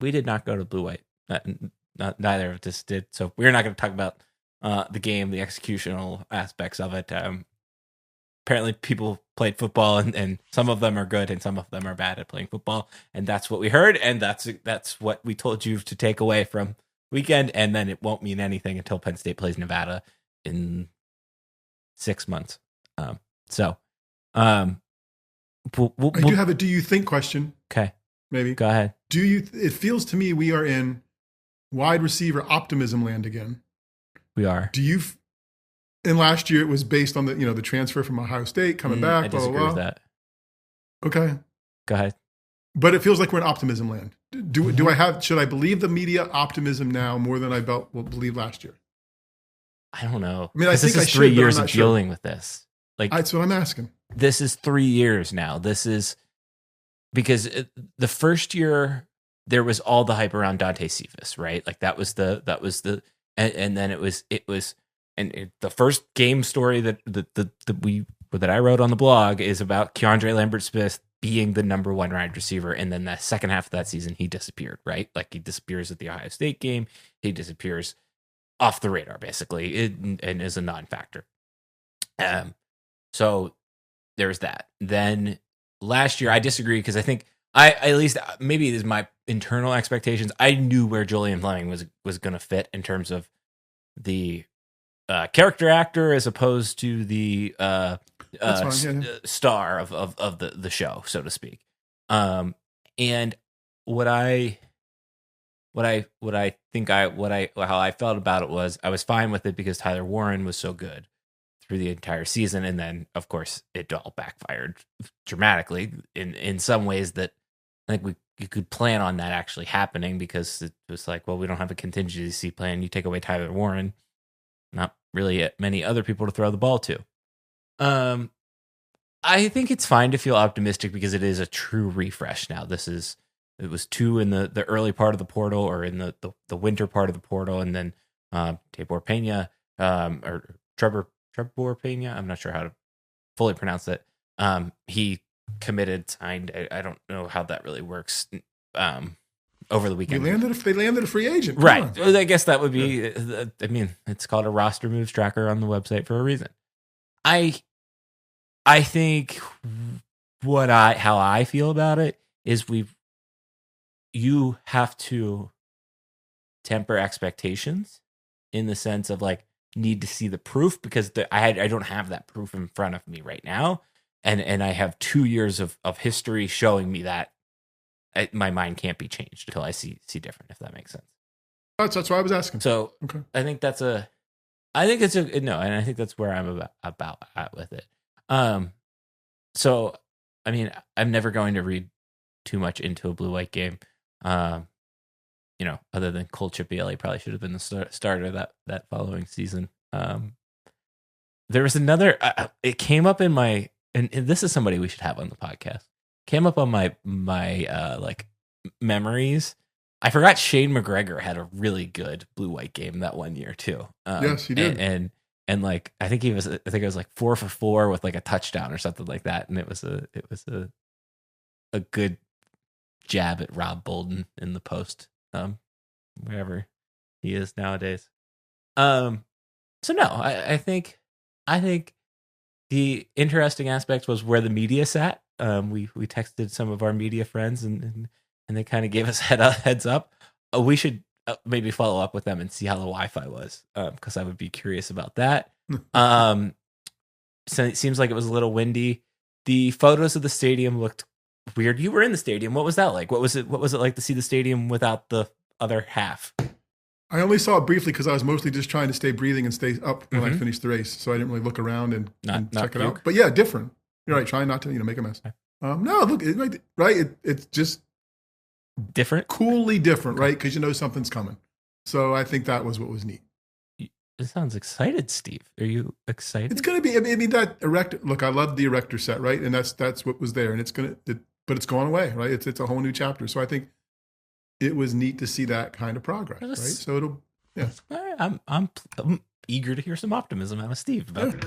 we did not go to Blue White. Neither of us did. So we're not going to talk about the game, the executional aspects of it. Apparently people played football, and some of them are good and some of them are bad at playing football. And that's what we heard. And that's what we told you to take away from weekend. And then it won't mean anything until Penn State plays Nevada in 6 months. I do have a do you think question. Okay. Maybe. Go ahead. It feels to me we are in wide receiver optimism land again. We are. And last year it was based on the transfer from Ohio State coming back. I disagree with that. Okay. Go ahead. But it feels like we're in optimism land. Should I believe the media optimism now more than I believe last year? I don't know. I mean, I think this is 3 years of dealing with this. Like, that's what I'm asking. This is 3 years now. This is because the first year there was all the hype around Dante Cephas, right? Like that was the and then it was the first game story that I wrote on the blog is about Keandre Lambert-Smith being the number one wide receiver, and then the second half of that season he disappeared, right? Like he disappears at the Ohio State game, he disappears off the radar basically, and is a non-factor. So there's that. Then last year I disagree because I think I at least maybe it is my internal expectations. I knew where Julian Fleming was going to fit in terms of the character actor as opposed to the star of the show, so to speak. And how I felt about it was I was fine with it because Tyler Warren was so good through the entire season, and then of course it all backfired dramatically in some ways that I think you could plan on that actually happening, because it was like, well, we don't have a contingency plan. You take away Tyler Warren, not really many other people to throw the ball to. I think it's fine to feel optimistic because it is a true refresh now. It was 2 in the early part of the portal, or in the winter part of the portal, and then Tabor Pena or Trevor Pena. I'm not sure how to fully pronounce it. He signed. I don't know how that really works. Over the weekend, they landed a free agent, right? I guess that would be. I mean, it's called a roster moves tracker on the website for a reason. I think how I feel about it is you have to temper expectations in the sense of like need to see the proof, because I don't have that proof in front of me right now, and I have 2 years of history showing me that my mind can't be changed until I see different, if that makes sense. That's why I was asking. So okay. I think that's and I think that's where I'm about at with it. So I mean, I'm never going to read too much into a blue-white game. Other than Cole Chipielli probably should have been the starter that following season. There was another. It came up in my, and this is somebody we should have on the podcast. Came up on my like memories. I forgot Shane McGregor had a really good blue-white game that one year too. Yes, he did. And like I think it was like 4 for 4 with like a touchdown or something like that. And it was a good jab at Rob Bolden in the post, wherever he is nowadays. So no, I think the interesting aspect was where the media sat. We texted some of our media friends and they kind of gave us heads up. We should maybe follow up with them and see how the Wi-Fi was, because I would be curious about that. So it seems like it was a little windy. The photos of the stadium looked weird. You were in the stadium. What was that like? What was it like to see the stadium without the other half? I only saw it briefly because I was mostly just trying to stay breathing and stay up when I finished the race. So I didn't really look around and check it out. But yeah, different. You're right. Trying not to make a mess. No, look, it's just different, coolly different, right? Because something's coming. So I think that was what was neat. It sounds excited, Steve. Are you excited? It's going to be. I mean, that erector. Look, I love the erector set, right? And that's what was there, and but it's gone away, right? It's a whole new chapter. So I think it was neat to see that kind of progress, right? So it'll, yeah. I'm eager to hear some optimism out of Steve about it.